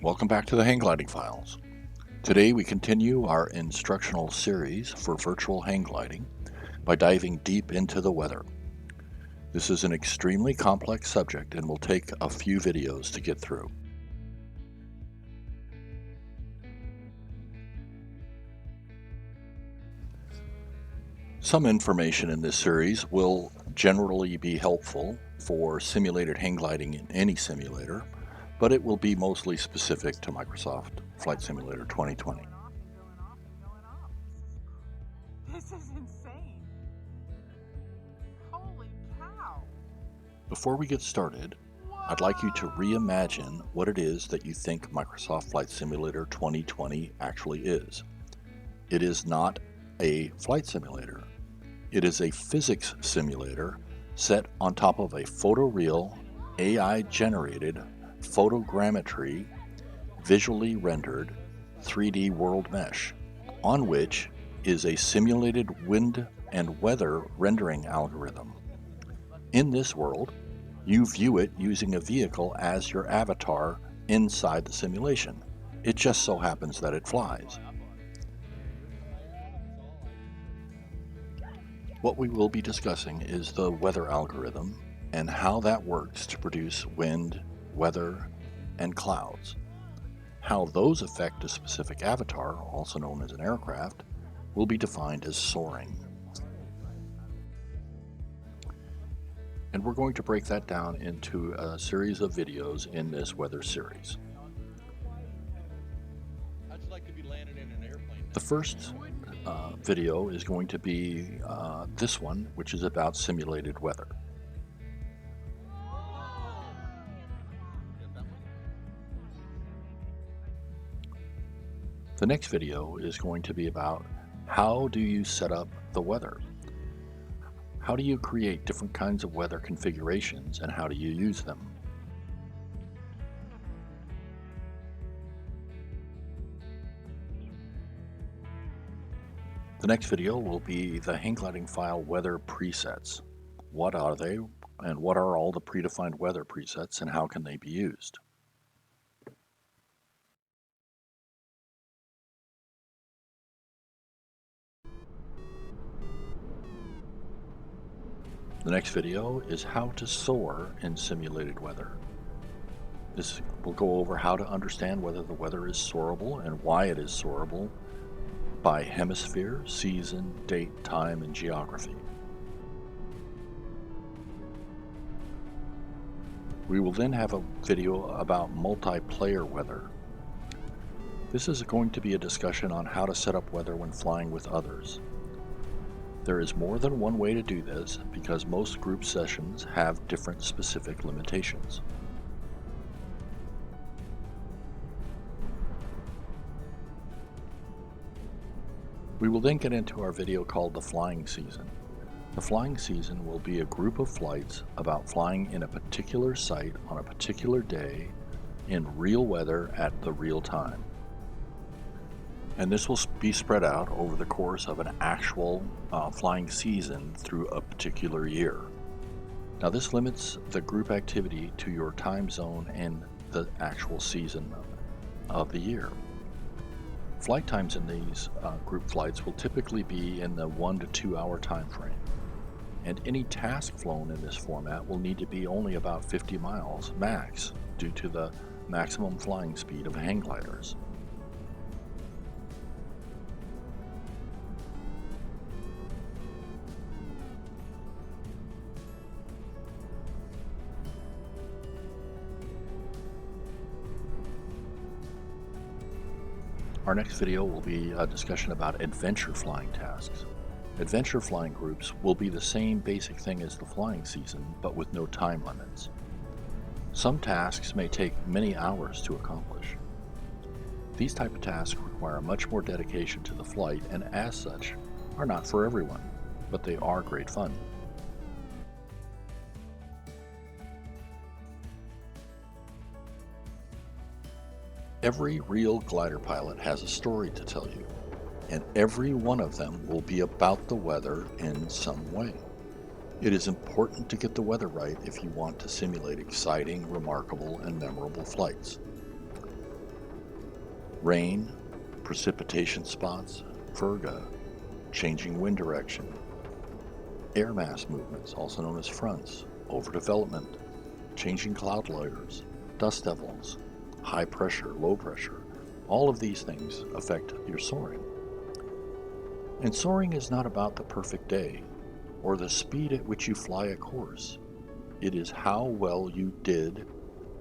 Welcome back to the Hang Gliding Files. Today we continue our instructional series for virtual hang gliding by diving deep into the weather. This is an extremely complex subject and will take a few videos to get through. Some information in this series will generally be helpful for simulated hang gliding in any simulator, but it will be mostly specific to Microsoft Flight Simulator 2020. This is insane. Holy cow. Before we get started, I'd like you to reimagine what it is that you think Microsoft Flight Simulator 2020 actually is. It is not a flight simulator. It is a physics simulator set on top of a photoreal, AI-generated photogrammetry, visually rendered 3D world mesh, on which is a simulated wind and weather rendering algorithm. In this world, you view it using a vehicle as your avatar inside the simulation. It just so happens that it flies. What we will be discussing is the weather algorithm and how that works to produce wind, weather, and clouds. How those affect a specific avatar, also known as an aircraft, will be defined as soaring. And we're going to break that down into a series of videos in this weather series. The first video is going to be this one, which is about simulated weather. The next video is going to be about how do you set up the weather? How do you create different kinds of weather configurations and how do you use them? The next video will be the hang gliding file weather presets. What are they and what are all the predefined weather presets and how can they be used? The next video is how to soar in simulated weather. This will go over how to understand whether the weather is soarable and why it is soarable by hemisphere, season, date, time, and geography. We will then have a video about multiplayer weather. This is going to be a discussion on how to set up weather when flying with others. There is more than one way to do this because most group sessions have different specific limitations. We will then get into our video called the flying season. The flying season will be a group of flights about flying in a particular site on a particular day in real weather at the real time. And this will be spread out over the course of an actual flying season through a particular year. Now this limits the group activity to your time zone and the actual season of the year. Flight times in these group flights will typically be in the 1 to 2 hour time frame. And any task flown in this format will need to be only about 50 miles max due to the maximum flying speed of hang gliders. Our next video will be a discussion about adventure flying tasks. Adventure flying groups will be the same basic thing as the flying season, but with no time limits. Some tasks may take many hours to accomplish. These type of tasks require much more dedication to the flight and as such are not for everyone, but they are great fun. Every real glider pilot has a story to tell you, and every one of them will be about the weather in some way. It is important to get the weather right if you want to simulate exciting, remarkable, and memorable flights. rain, precipitation spots, virga, changing wind direction, air mass movements, also known as fronts, overdevelopment, changing cloud layers, dust devils, high pressure, low pressure. All of these things affect your soaring. And soaring is not about the perfect day or the speed at which you fly a course. It is how well you did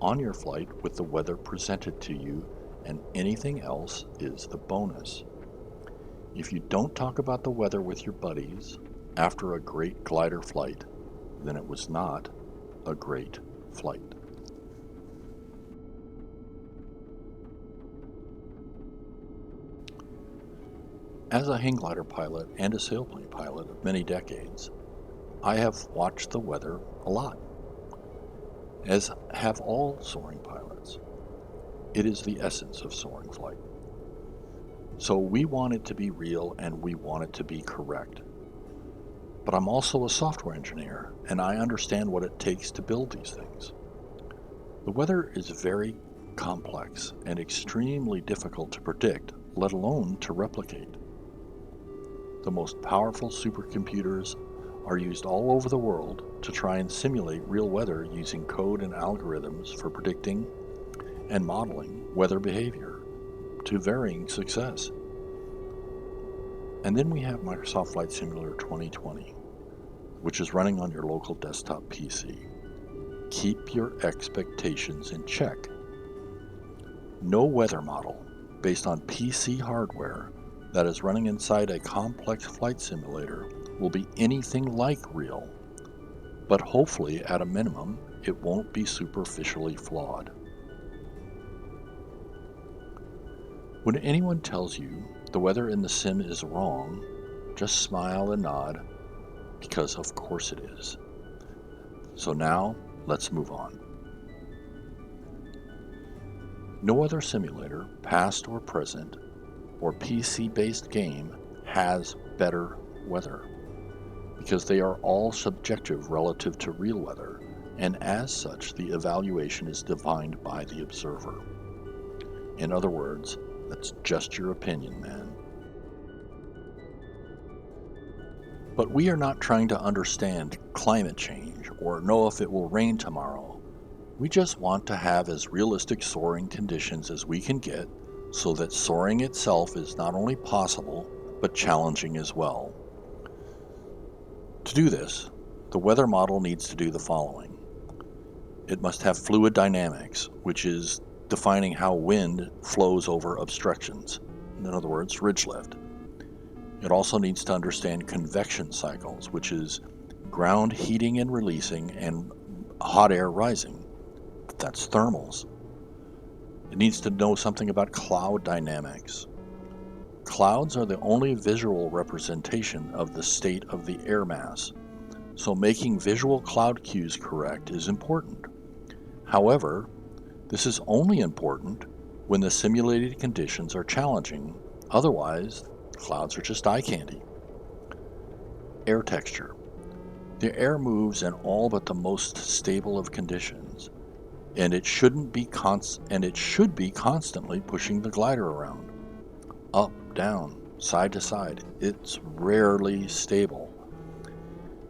on your flight with the weather presented to you, and anything else is the bonus. If you don't talk about the weather with your buddies after a great glider flight, then it was not a great flight. As a hang glider pilot and a sailplane pilot of many decades, I have watched the weather a lot, as have all soaring pilots. It is the essence of soaring flight. So we want it to be real and we want it to be correct. But I'm also a software engineer and I understand what it takes to build these things. The weather is very complex and extremely difficult to predict, let alone to replicate. The most powerful supercomputers are used all over the world to try and simulate real weather using code and algorithms for predicting and modeling weather behavior to varying success. And then we have Microsoft Flight Simulator 2020, which is running on your local desktop PC. Keep your expectations in check. No weather model based on PC hardware that is running inside a complex flight simulator will be anything like real, but hopefully at a minimum it won't be superficially flawed. When anyone tells you the weather in the sim is wrong, just smile and nod, because of course it is. So now let's move on. No other simulator, past or present, or PC-based game has better weather, because they are all subjective relative to real weather, and as such the evaluation is defined by the observer. In other words, that's just your opinion, man. But we are not trying to understand climate change or know if it will rain tomorrow. We just want to have as realistic soaring conditions as we can get so that soaring itself is not only possible, but challenging as well. To do this, the weather model needs to do the following. It must have fluid dynamics, which is defining how wind flows over obstructions, in other words, ridge lift. It also needs to understand convection cycles, which is ground heating and releasing and hot air rising. That's thermals. It needs to know something about cloud dynamics. Clouds are the only visual representation of the state of the air mass, so making visual cloud cues correct is important. However, this is only important when the simulated conditions are challenging. Otherwise, clouds are just eye candy. Air texture. The air moves in all but the most stable of conditions, and it should be constantly pushing the glider around. Up, down, side to side. It's rarely stable.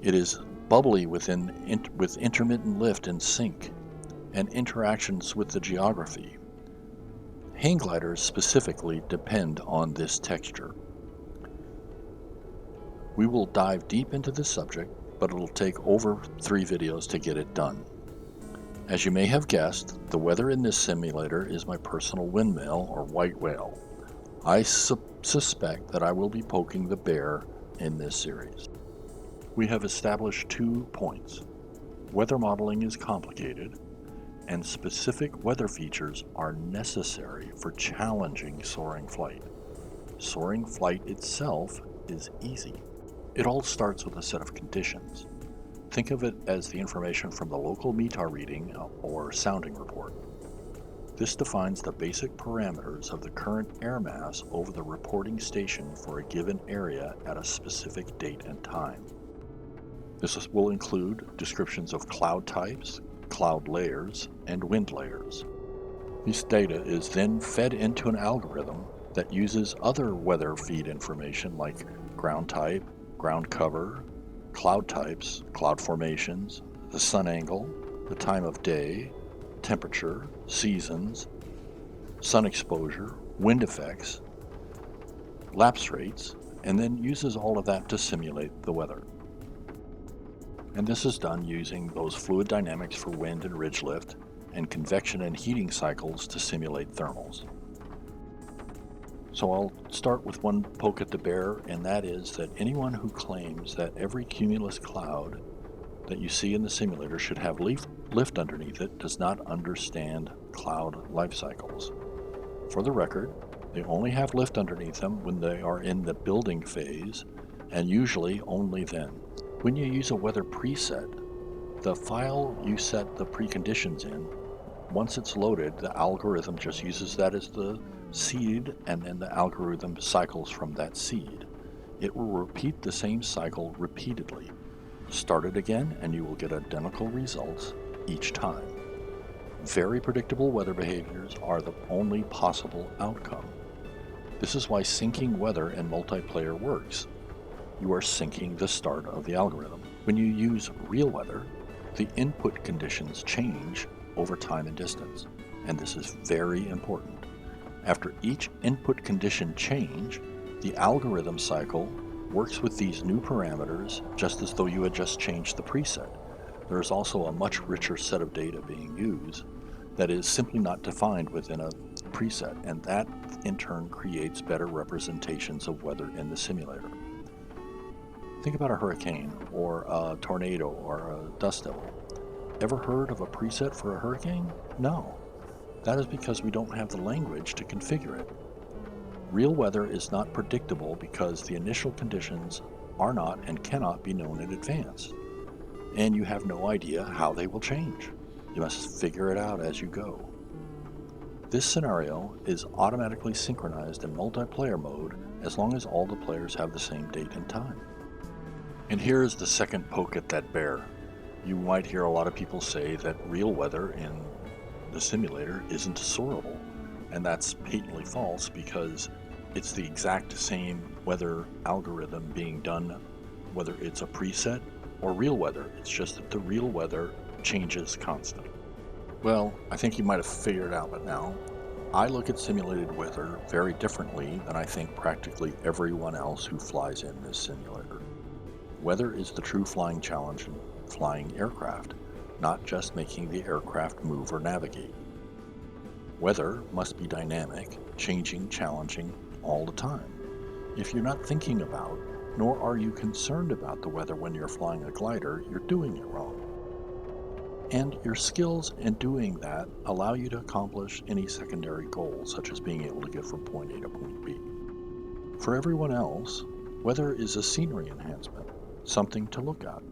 It is bubbly with intermittent lift and sink, and interactions with the geography. Hang gliders specifically depend on this texture. We will dive deep into this subject, but it'll take over 3 videos to get it done. As you may have guessed, the weather in this simulator is my personal windmill or white whale. I suspect that I will be poking the bear in this series. We have established 2 points. Weather modeling is complicated, and specific weather features are necessary for challenging soaring flight. Soaring flight itself is easy. It all starts with a set of conditions. Think of it as the information from the local METAR reading or sounding report. This defines the basic parameters of the current air mass over the reporting station for a given area at a specific date and time. This will include descriptions of cloud types, cloud layers, and wind layers. This data is then fed into an algorithm that uses other weather feed information like ground type, ground cover, cloud types, cloud formations, the sun angle, the time of day, temperature, seasons, sun exposure, wind effects, lapse rates, and then uses all of that to simulate the weather. And this is done using those fluid dynamics for wind and ridge lift and convection and heating cycles to simulate thermals. So I'll start with one poke at the bear, and that is that anyone who claims that every cumulus cloud that you see in the simulator should have lift underneath it does not understand cloud life cycles. For the record, they only have lift underneath them when they are in the building phase, and usually only then. When you use a weather preset, the file you set the preconditions in, once it's loaded, the algorithm just uses that as the seed, and then the algorithm cycles from that seed. It will repeat the same cycle repeatedly. Start it again, and you will get identical results each time. Very predictable weather behaviors are the only possible outcome. This is why syncing weather in multiplayer works. You are syncing the start of the algorithm. When you use real weather, the input conditions change over time and distance, and this is very important. After each input condition change, the algorithm cycle works with these new parameters just as though you had just changed the preset. There is also a much richer set of data being used that is simply not defined within a preset, and that in turn creates better representations of weather in the simulator. Think about a hurricane or a tornado or a dust devil. Ever heard of a preset for a hurricane? No. That is because we don't have the language to configure it. Real weather is not predictable because the initial conditions are not and cannot be known in advance, and you have no idea how they will change. You must figure it out as you go. This scenario is automatically synchronized in multiplayer mode as long as all the players have the same date and time. And here is the second poke at that bear. You might hear a lot of people say that real weather in the simulator isn't soarable, and that's patently false because it's the exact same weather algorithm being done whether it's a preset or real weather. It's just that the real weather changes constantly. Well, I think you might have figured it out by now. I look at simulated weather very differently than I think practically everyone else who flies in this simulator. Weather is the true flying challenge in flying aircraft, not just making the aircraft move or navigate. Weather must be dynamic, changing, challenging all the time. If you're not thinking about, nor are you concerned about the weather when you're flying a glider, you're doing it wrong. And your skills in doing that allow you to accomplish any secondary goals, such as being able to get from point A to point B. For everyone else, weather is a scenery enhancement, something to look at.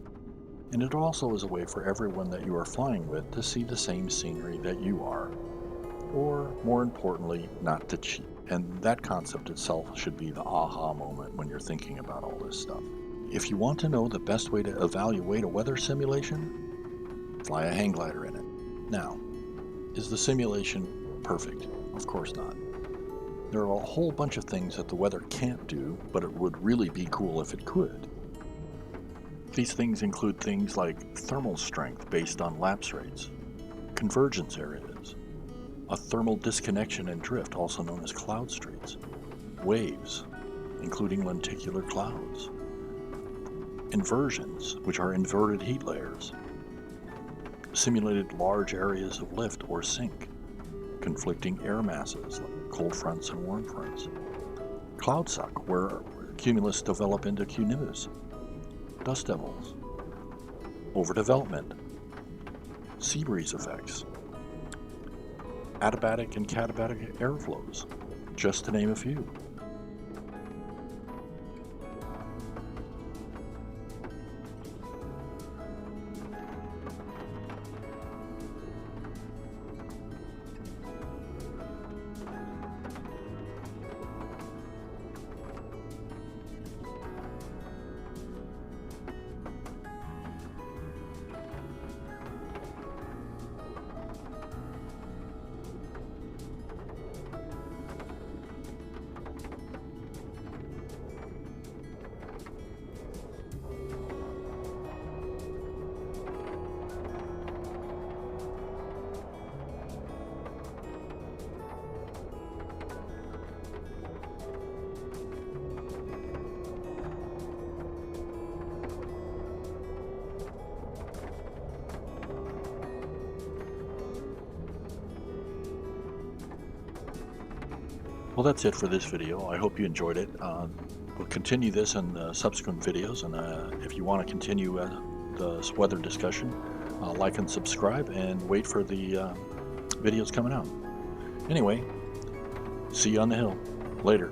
And it also is a way for everyone that you are flying with to see the same scenery that you are, or more importantly, not to cheat. And that concept itself should be the aha moment when you're thinking about all this stuff. If you want to know the best way to evaluate a weather simulation, fly a hang glider in it. Now, is the simulation perfect? Of course not. There are a whole bunch of things that the weather can't do, but it would really be cool if it could. These things include things like thermal strength based on lapse rates, convergence areas, a thermal disconnection and drift, also known as cloud streets, waves, including lenticular clouds, inversions, which are inverted heat layers, simulated large areas of lift or sink, conflicting air masses like cold fronts and warm fronts, cloud suck, where cumulus develop into cumulus, dust devils, overdevelopment, sea breeze effects, adiabatic and katabatic airflows, just to name a few. Well, that's it for this video. I hope you enjoyed it. We'll continue this in subsequent videos, and if you want to continue the weather discussion, like and subscribe, and wait for the videos coming out. Anyway, see you on the hill. Later.